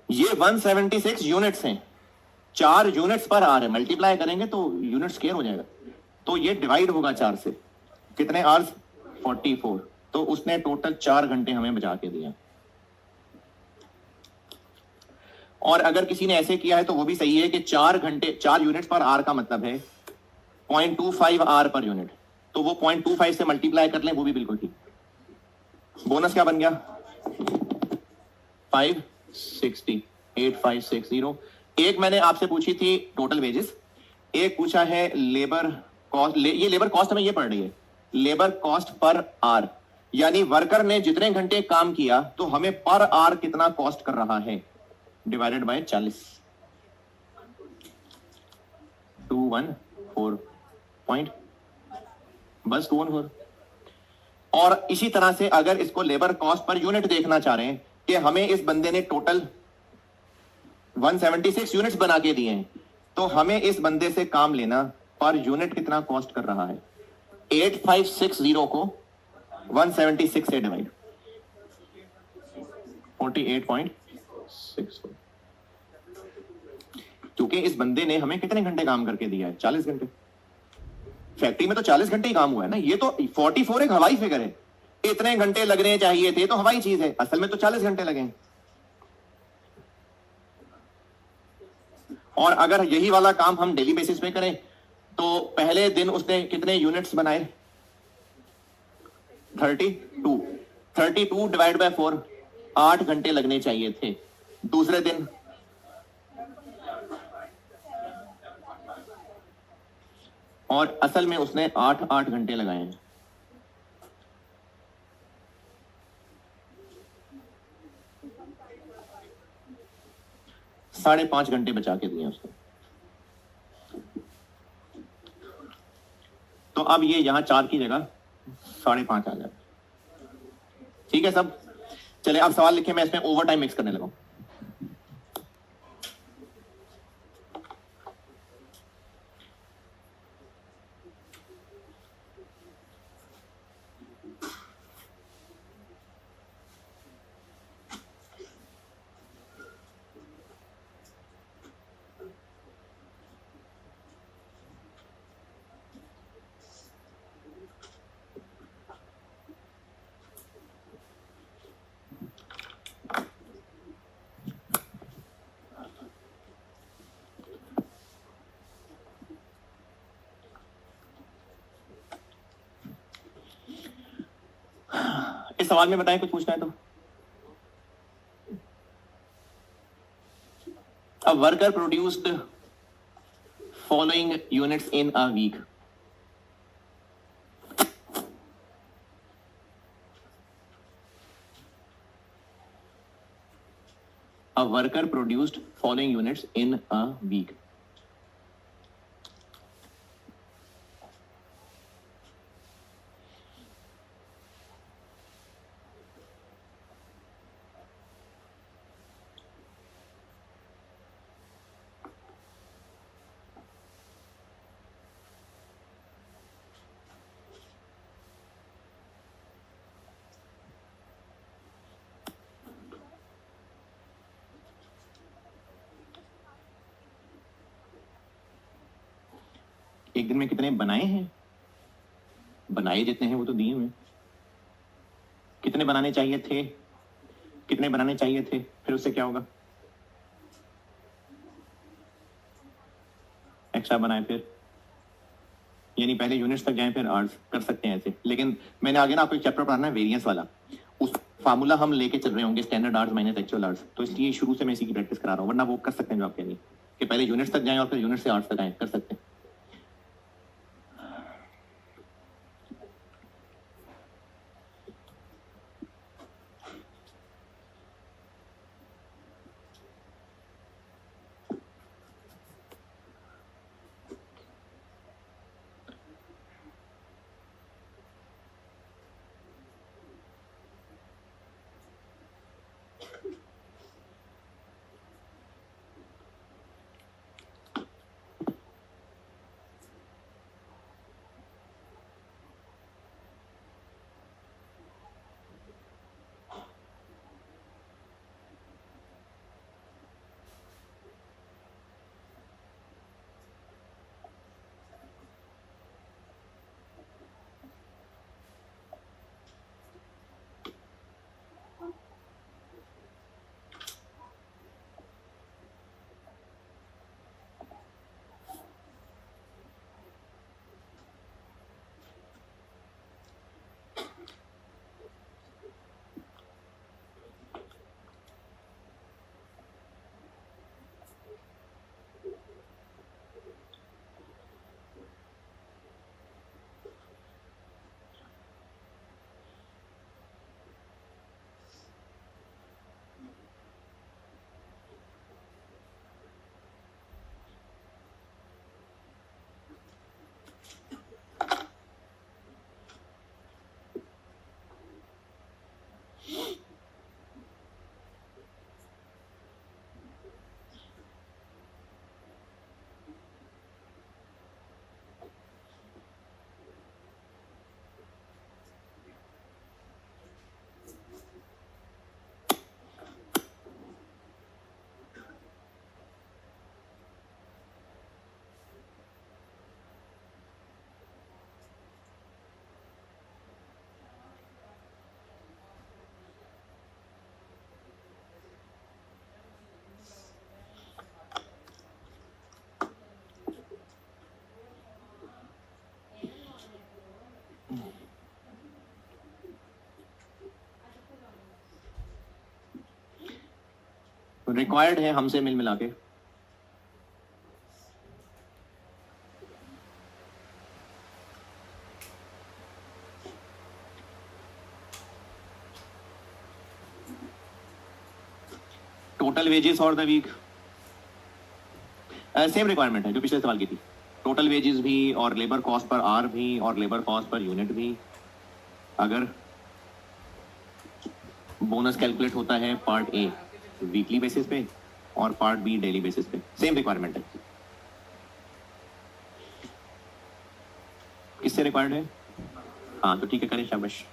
ये 176 यूनिट्स हैं, 4 यूनिट्स पर आवर है, मल्टीप्लाई करेंगे तो यूनिट स्केयर हो जाएगा। तो ये डिवाइड होगा 4 से, कितने आवर्स, 44। तो उसने टोटल 4 घंटे हमें बचा के दिया। और अगर किसी ने ऐसे किया है तो वो भी सही है कि 4 घंटे 4 यूनिट पर आवर का मतलब है 0.25 आवर पर यूनिट, तो वो 0.25 से मल्टीप्लाई कर लें, वो भी बिल्कुल ठीक। बोनस क्या बन गया, 560, 8560। एक मैंने आपसे पूछी थी टोटल वेजेस, एक पूछा है लेबर कॉस्ट। ये लेबर कॉस्ट हमें ये पड़ रही है, लेबर कॉस्ट पर आवर, यानी वर्कर ने जितने घंटे काम किया तो हमें पर आवर कितना कॉस्ट कर रहा है, डिवाइडेड बाय 40, 214 पॉइंट, बस 214। और इसी तरह से अगर इसको लेबर कॉस्ट पर यूनिट देखना चाह रहे हैं कि हमें इस बंदे ने टोटल 176 यूनिट्स बना के दिए हैं, तो हमें इस बंदे से काम लेना पर यूनिट कितना कॉस्ट कर रहा है। 8560 को 176 से डिवाइड, 48.64। क्योंकि इस बंदे ने हमें कितने घंटे काम करके दिया है, 40 घंटे। फैक्ट्री में तो 40 घंटे ही काम हुआ है ना, ये तो 44 एक हवाई फिगर है, इतने घंटे लगने चाहिए थे तो हवाई चीज है, असल में तो 40 घंटे लगे। और अगर यही वाला काम हम डेली बेसिस पे करें तो पहले दिन उसने कितने यूनिट्स बनाए, 32, 32 डिवाइड बाय 4, 8 घंटे लगने चाहिए थे। दूसरे दिन और असल में उसने 8 घंटे लगाए हैं। ,5.5 घंटे बचा के दिए उसको। तो अब ये यहां 4 की जगह 5.5 आ जाए। ठीक है सब, चले अब सवाल लिखे, मैं इसमें ओवर टाइम मिक्स करने लगा। इस सवाल में बताएं, कुछ पूछना है तो। A worker produced following units in a week. A worker produced following units in a week. एक दिन में कितने बनाए हैं? बनाए जितने हैं वो तो दिए हुए। कितने बनाने चाहिए थे? कितने बनाने चाहिए थे? फिर उससे क्या होगा? एक्स्ट्रा बनाए फिर, यानी पहले यूनिट्स तक जाएं फिर आवर्स कर सकते हैं ऐसे। लेकिन मैंने आगे ना आपको एक चैप्टर पढ़ाना है वेरिएंस वाला, उस फार्मूला हम लेके चल रहे होंगे standard hours minus actual hours, तो इसलिए शुरू से मैं इसी की प्रैक्टिस करा रहा हूँ, वरना वो कर सकते हैं जो आप कह रही हैं कि पहले यूनिट्स तक जाएं और फिर यूनिट से आवर्स तक आए, कर सकते हैं। रिक्वायर्ड है हमसे मिल मिला के टोटल वेजेस और द वीक, सेम रिक्वायरमेंट है जो पिछले सवाल की थी। टोटल वेजेस भी और लेबर कॉस्ट पर आर भी और लेबर कॉस्ट पर यूनिट भी। अगर बोनस कैलकुलेट होता है पार्ट ए वीकली बेसिस पे और पार्ट बी डेली बेसिस पे, सेम रिक्वायरमेंट है। किससे रिक्वायर्ड है? हाँ तो ठीक है, करें, शाबाश।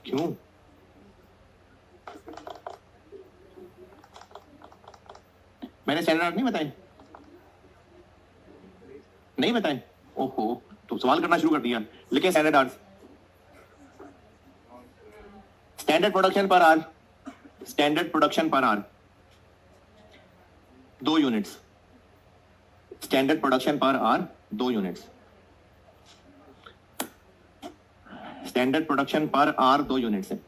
क्यों? मैंने स्टैंडर्ड आर्ट नहीं बताए? नहीं बताए? ओहो, तो सवाल करना शुरू कर दिया। लेकिन standard art, standard production per hour, standard production per are 2 units, standard production per are 2 units, standard production per are 2 units है।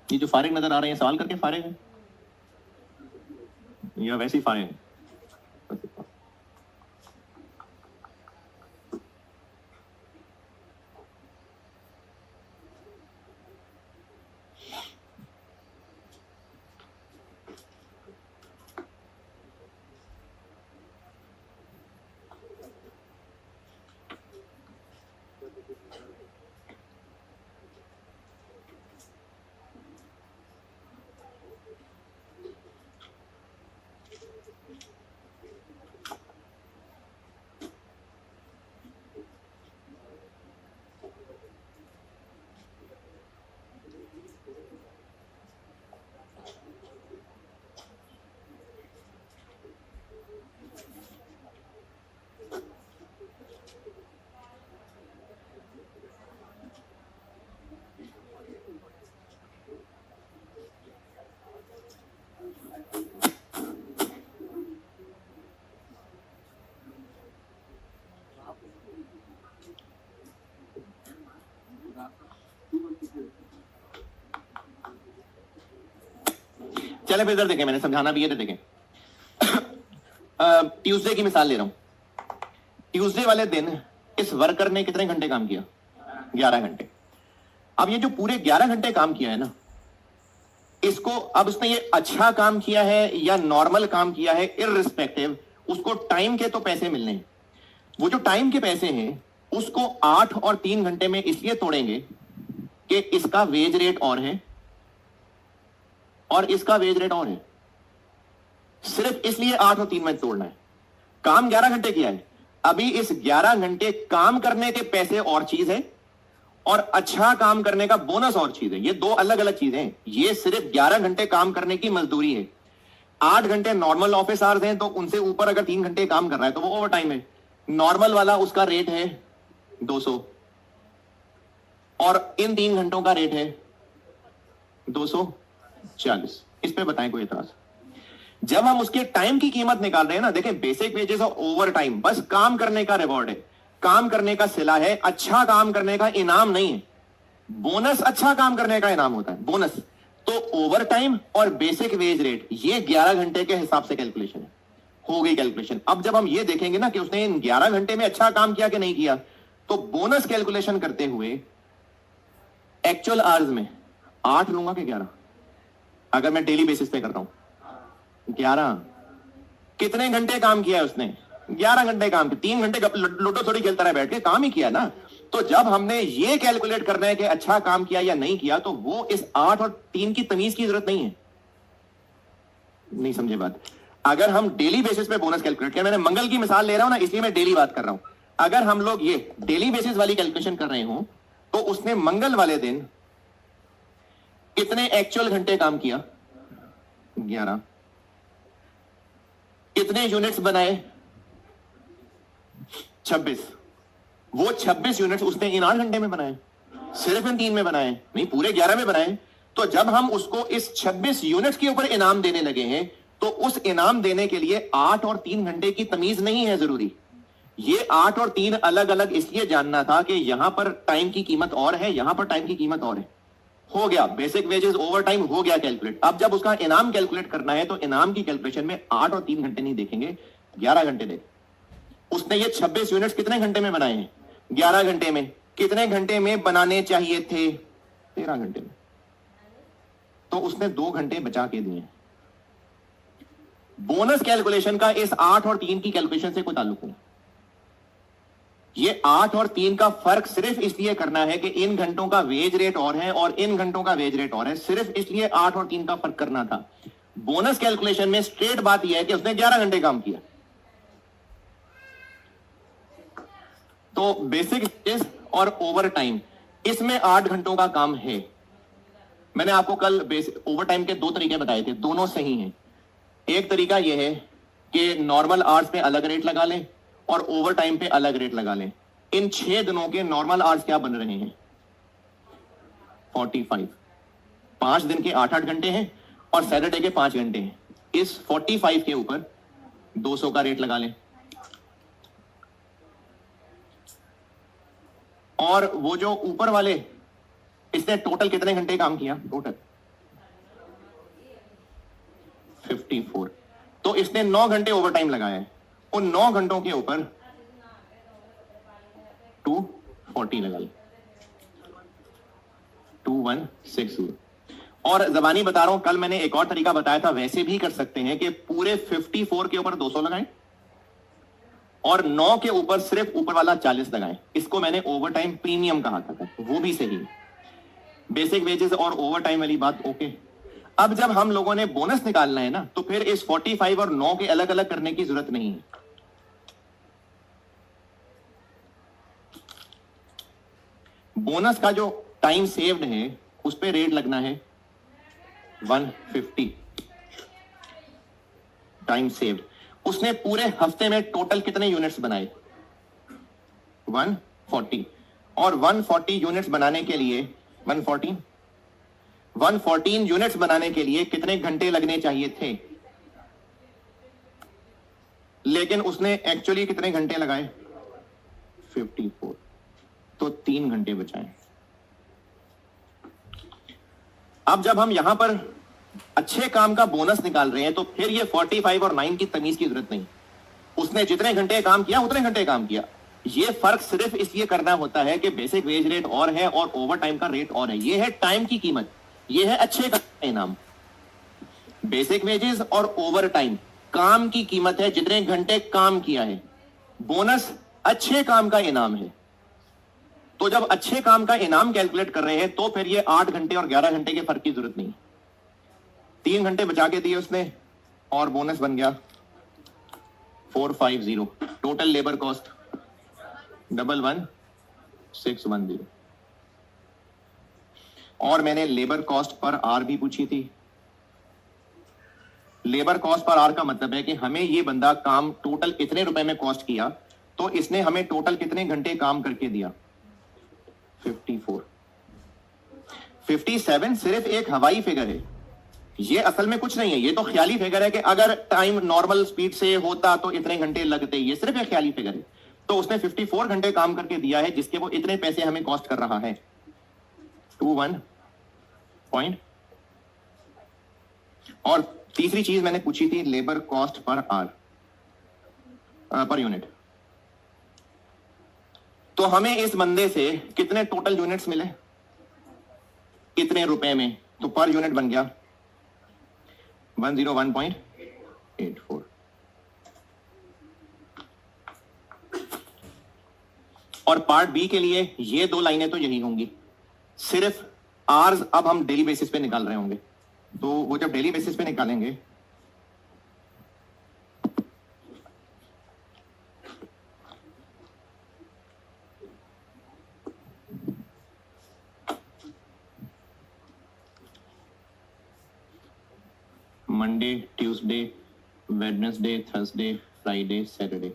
ये जो फारिग नजर आ रहे हैं सवाल करके फारिग है या वैसे ही फारिग है? चले फिर इधर देखें, मैंने समझाना भी है तो देखें। ट्यूसडे की मिसाल ले रहा हूं। ट्यूसडे वाले दिन इस वर्कर ने कितने घंटे काम किया? 11 घंटे। अब ये जो पूरे 11 घंटे काम किया है ना, इसको अब उसने ये अच्छा काम किया है या नॉर्मल काम किया है, इररिस्पेक्टिव, उसको टाइम के तो पैसे मिलने हैं। वो जो टाइम के पैसे हैं उसको 8 और 3 घंटे में इसलिए तोड़ेंगे कि इसका वेज रेट और है और इसका वेज रेट और है। सिर्फ इसलिए 8 और 3 में तोड़ना है। काम 11 घंटे किया है, अभी इस 11 घंटे काम करने के पैसे और चीज है और अच्छा काम करने का बोनस और चीज है। ये दो अलग अलग चीजें हैं। ये सिर्फ 11 घंटे काम करने की मजदूरी है। 8 घंटे नॉर्मल ऑफिस आवर्स हैं, तो उनसे ऊपर अगर 3 घंटे काम कर रहा है तो वो ओवर टाइम है। नॉर्मल वाला उसका रेट है 200 और इन 3 घंटों का रेट है 240। इस पे बताएं कोई एतराज? जब हम उसके टाइम की कीमत निकाल रहे हैं ना, देखें बेसिक वेजेस और ओवर टाइम बस काम करने का रिवॉर्ड है, काम करने का सिला है, अच्छा काम करने का इनाम नहीं है। बोनस अच्छा काम करने का इनाम होता है, बोनस। तो ओवर टाइम और बेसिक वेज रेट ये 11 घंटे के हिसाब से कैलकुलेशन है। हो गई कैलकुलेशन। अब जब हम ये देखेंगे ना कि उसने इन 11 घंटे में अच्छा काम किया कि नहीं किया, तो बोनस कैलकुलेशन करते हुए एक्चुअल आवर्स में 8 लूंगा कि 11? अगर मैं डेली बेसिस पे करता हूं 11। कितने घंटे काम किया है उसने? 11 घंटे काम किया। 3 घंटे लूडो थोड़ी खेलता रहा बैठ के, काम ही किया ना। तो जब हमने ये कैलकुलेट करना है कि अच्छा काम किया या नहीं किया, तो वो इस 8 और 3 की तमीज की जरूरत नहीं है। नहीं समझे बात? अगर हम डेली बेसिस पे बोनस कैलकुलेट करें, मैंने मंगल की मिसाल ले रहा हूं ना, इसलिए मैं डेली बात कर रहा हूं। अगर हम लोग ये डेली बेसिस वाली कैलकुलेशन कर रहे हो, तो उसने मंगल वाले दिन कितने एक्चुअल घंटे काम किया? 11। कितने यूनिट्स बनाए? 26। वो 26 यूनिट्स उसने इन 8 घंटे में बनाए? सिर्फ इन 3 में बनाए नहीं, पूरे 11 में बनाए। तो जब हम उसको इस 26 यूनिट्स के ऊपर इनाम देने लगे हैं, तो उस इनाम देने के लिए 8 और 3 घंटे की तमीज नहीं है जरूरी। ये 8 और 3 अलग अलग इसलिए जानना था कि यहां पर टाइम की कीमत और है, यहां पर टाइम की कीमत और है। हो गया बेसिक वेजेस ओवर टाइम हो गया कैलकुलेट। अब जब उसका इनाम कैलकुलेट करना है, तो इनाम की कैलकुलेशन में 8 और 3 घंटे नहीं देखेंगे, 11 घंटे देखें। उसने ये 26 यूनिट्स कितने घंटे में बनाए हैं? 11 घंटे में। कितने घंटे में बनाने चाहिए थे? 13 घंटे में। तो उसने 2 घंटे बचा के दिए। बोनस कैलकुलेशन का इस 8 और 3 की कैलकुलेशन से कोई ताल्लुक नहीं। ये 8 और 3 का फर्क सिर्फ इसलिए करना है कि इन घंटों का वेज रेट और है और इन घंटों का वेज रेट और है। सिर्फ इसलिए 8 और 3 का फर्क करना था। बोनस कैलकुलेशन में स्ट्रेट बात यह है कि उसने 11 घंटे काम किया। तो बेसिक और ओवर टाइम इसमें 8 घंटों का काम है। मैंने आपको कल ओवर टाइम के 2 तरीके बताए थे, दोनों सही हैं। एक तरीका यह है कि नॉर्मल आवर्स पे अलग रेट लगा लें और ओवर टाइम पे अलग रेट लगा लें। इन 6 दिनों के नॉर्मल आवर्स क्या बन रहे हैं? 45। 5 दिन के 8-8 घंटे हैं और सैटरडे के 5 घंटे हैं। इस 45 के ऊपर 200 का रेट लगा लें। और वो जो ऊपर वाले, इसने टोटल कितने घंटे काम किया? टोटल 54। तो इसने 9 घंटे ओवर टाइम लगाया है, उन 9 घंटों के ऊपर 240 लगा लो, 2160। और जबानी बता रहा हूं, कल मैंने एक और तरीका बताया था, वैसे भी कर सकते हैं कि पूरे 54 के ऊपर 200 लगाएं और 9 के ऊपर सिर्फ ऊपर वाला 40 लगाएं। इसको मैंने ओवर टाइम प्रीमियम कहा था, वो भी सही। बेसिक वेजेस और ओवर टाइम वाली बात ओके। अब जब हम लोगों ने बोनस निकालना है ना, तो फिर इस 45 और 9 के अलग अलग करने की जरूरत नहीं है। बोनस का जो टाइम सेव्ड है उस पे रेट लगना है 150 टाइम सेव्ड। उसने पूरे हफ्ते में टोटल कितने यूनिट्स बनाए? 140। और 140 यूनिट्स बनाने के लिए 114 यूनिट्स बनाने के लिए कितने घंटे लगने चाहिए थे? लेकिन उसने एक्चुअली कितने घंटे लगाए? 54। तो 3 घंटे बचाए। अब जब हम यहां पर अच्छे काम का बोनस निकाल रहे हैं, तो फिर ये 45 और 9 की तमीज की जरूरत नहीं। उसने जितने घंटे काम किया उतने घंटे काम किया। ये फर्क सिर्फ इसलिए करना होता है कि बेसिक वेज रेट और है और ओवर टाइम का रेट और है। ये है टाइम की कीमत, ये है अच्छे का इनाम। बेसिक वेजेस और ओवर टाइम काम की कीमत है, जितने घंटे काम किया है। बोनस अच्छे काम का इनाम है। तो जब अच्छे काम का इनाम कैलकुलेट कर रहे हैं, तो फिर ये 8 घंटे और 11 घंटे के फर्क की जरूरत नहीं। 3 घंटे बचा के दिए उसने और बोनस बन गया 450। Total labour cost 11610। और मैंने लेबर कॉस्ट पर आर भी पूछी थी। लेबर कॉस्ट पर आर का मतलब है कि हमें ये बंदा काम टोटल कितने रुपए में कॉस्ट किया, तो इसने हमें टोटल कितने घंटे काम करके दिया? 54। 57 सिर्फ एक हवाई फिगर है, ये असल में कुछ नहीं है। ये तो ख्याली फिगर है कि अगर टाइम नॉर्मल स्पीड से होता तो इतने घंटे लगते। ये सिर्फ एक ख्याली फिगर है। तो उसने 54 घंटे काम करके दिया है, जिसके वो इतने पैसे हमें कॉस्ट कर रहा है 21 पॉइंट। और तीसरी चीज मैंने पूछी थी labour cost per hour per unit. तो हमें इस बंदे से कितने टोटल यूनिट्स मिले, कितने रुपए में? तो पर यूनिट बन गया 101.84। और पार्ट बी के लिए ये 2 लाइनें तो यही होंगी, सिर्फ आर्स अब हम डेली बेसिस पे निकाल रहे होंगे। तो वो जब डेली बेसिस पे निकालेंगे Monday, Tuesday, Wednesday, Thursday, Friday, Saturday.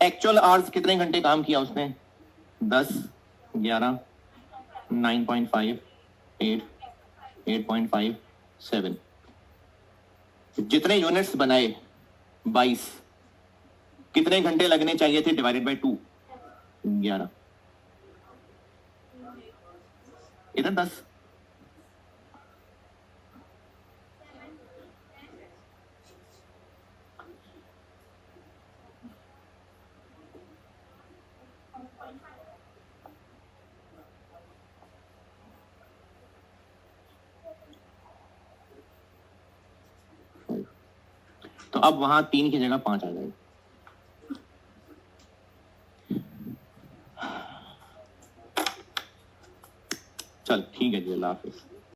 Actual hours कितने घंटे काम किया उसने? 10, 11, 9.5, 8, 8.5, 7। जितने यूनिट्स बनाए 22, कितने घंटे लगने चाहिए थे डिवाइडेड बाय 2? 11। इधर 10। तो अब वहां 3 की जगह 5 आ जाएगा। चल ठीक है जी, अल्लाह हाफिज।